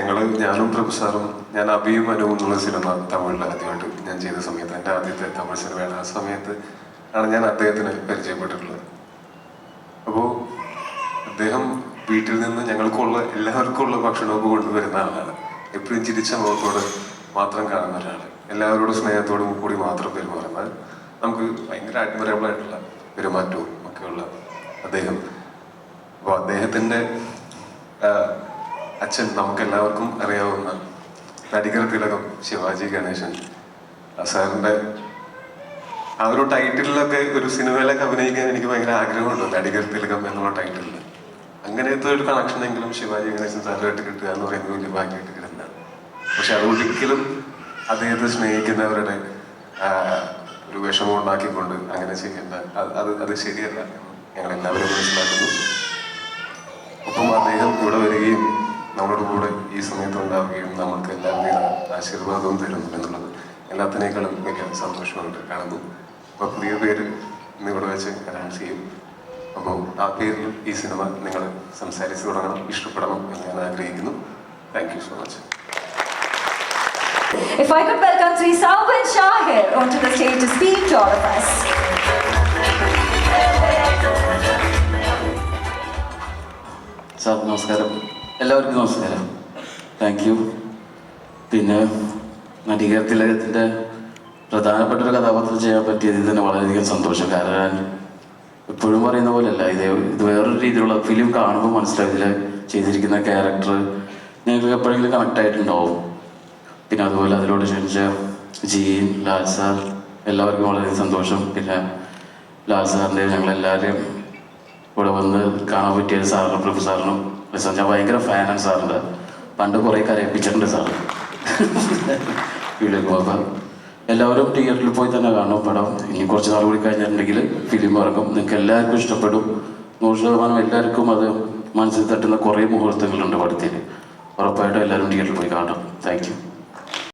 ഞാനും പ്രഭു സാറും ഞാൻ അഭിയും അനുവും എന്നുള്ള സിനിമ തമിഴിൽ ആദ്യമായിട്ട് ഞാൻ ചെയ്ത സമയത്ത് എൻ്റെ ആദ്യത്തെ തമിഴ് സിനിമയാണ്. ആ സമയത്ത് ആണ് ഞാൻ അദ്ദേഹത്തിനെ പരിചയപ്പെട്ടിട്ടുള്ളത്. അപ്പോൾ അദ്ദേഹം വീട്ടിൽ നിന്ന് എല്ലാവർക്കും ഉള്ള ഭക്ഷണമൊക്കെ കൊണ്ടുവരുന്ന ആളാണ്. എപ്പോഴും ചിരിച്ച മുഖത്തോട് മാത്രം കാണുന്ന ഒരാൾ, എല്ലാവരോടും സ്നേഹത്തോടും കൂടി മാത്രം പെരുമാറുന്നത്. നമുക്ക് ഭയങ്കര അഡ്മിറബിൾ ആയിട്ടുള്ള പെരുമാറ്റവും ഒക്കെയുള്ള അദ്ദേഹം. അപ്പോൾ അദ്ദേഹത്തിൻ്റെ അച്ഛൻ നമുക്കെല്ലാവർക്കും അറിയാവുന്ന നടികർ തിലകം ശിവാജി ഗണേശൻ സാറിൻ്റെ ആ ഒരു ടൈറ്റിലൊക്കെ ഒരു സിനിമയിലൊക്കെ അഭിനയിക്കാൻ എനിക്ക് ഭയങ്കര ആഗ്രഹമുണ്ട്. നടികർ തിലകം എന്നുള്ള ടൈറ്റിലിൽ അങ്ങനത്തെ ഒരു കണക്ഷനെങ്കിലും ശിവാജി ഗണേശൻ സാറുമായിട്ട് കിട്ടുക എന്ന് പറയുന്നത് വലിയ ഭാഗ്യമായിട്ട് കിട്ടുന്നതാണ്. പക്ഷെ അതൊരിക്കലും അദ്ദേഹത്തെ സ്നേഹിക്കുന്നവരുടെ ഒരു വിഷമം ഉണ്ടാക്കിക്കൊണ്ട് അങ്ങനെ ചെയ്യേണ്ട, അത് ശരിയല്ല ഞങ്ങൾ എല്ലാവരും മനസ്സിലാക്കുന്നു. ഒപ്പം അദ്ദേഹം ഇവിടെ വരികയും നമ്മുടെ കൂടെ ഈ സമയത്ത് ഉണ്ടാവുകയും നമുക്ക് എല്ലാവരുടെയും ആശീർവാദവും തരുന്നു എന്നുള്ളത് എല്ലാത്തിനേക്കാളും വലിയ സന്തോഷമായിട്ട് കാണുന്നു. അപ്പോൾ പുതിയ പേര് ഇന്നിവിടെ വെച്ച് അനൗൺസ് ചെയ്യും. അപ്പോൾ ആ പേരിൽ ഈ സിനിമ നിങ്ങൾ സംസാരിച്ച് തുടങ്ങണം, ഇഷ്ടപ്പെടണം എന്ന് ഞാൻ ആഗ്രഹിക്കുന്നു. Thank you so much. If I could welcome Sri Sauban Shahir onto the stage to speak to all of us. Sir നമസ്കാരം, എല്ലാവർക്കും നമസ്കാരം. Thank you. പിന്നെ നടികർ തിലകത്തിൻ്റെ പ്രധാനപ്പെട്ട ഒരു കഥാപാത്രം ചെയ്യാൻ പറ്റിയതിൽ തന്നെ വളരെയധികം സന്തോഷം. കാരണം എപ്പോഴും പറയുന്ന പോലെയല്ല, ഇത് വേറൊരു രീതിയിലുള്ള ഫിലിം കാണുമ്പോൾ മനസ്സിലാവും ഇതിൽ ചെയ്തിരിക്കുന്ന ക്യാരക്ടർ നിങ്ങൾക്ക് എപ്പോഴെങ്കിലും കണക്ട് ആയിട്ടുണ്ടാവും. പിന്നെ അതുപോലെ അതിലൂടെ ക്ഷണിച്ച ജീൻ, ലാൽ സാർ, എല്ലാവർക്കും വളരെ സന്തോഷം. പിന്നെ ലാൽ സാറിൻ്റെ ഞങ്ങളെല്ലാവരെയും ഇവിടെ വന്ന് കാണാൻ പറ്റിയ സാറിനും പ്രഭു സാറിനും ഞാൻ ഭയങ്കര ഫാനാണ് സാറിൻ്റെ. പണ്ട് കുറേ കരയിപ്പിച്ചിട്ടുണ്ട് സാറ് വീഡിയോ. അപ്പം എല്ലാവരും തിയേറ്ററിൽ പോയി തന്നെ കാണും പടം. ഇനി കുറച്ച് നാൾ കൂടി കഴിഞ്ഞിട്ടുണ്ടെങ്കിൽ ഫിലിം ഇറങ്ങും. നിങ്ങൾക്ക് എല്ലാവർക്കും ഇഷ്ടപ്പെടും. 100% എല്ലാവർക്കും അത് മനസ്സിൽ തട്ടുന്ന കുറേ മുഹൂർത്തങ്ങളുണ്ട് പടത്തിൽ. ഉറപ്പായിട്ടും എല്ലാവരും തിയേറ്ററിൽ പോയി കാണാം. Thank you.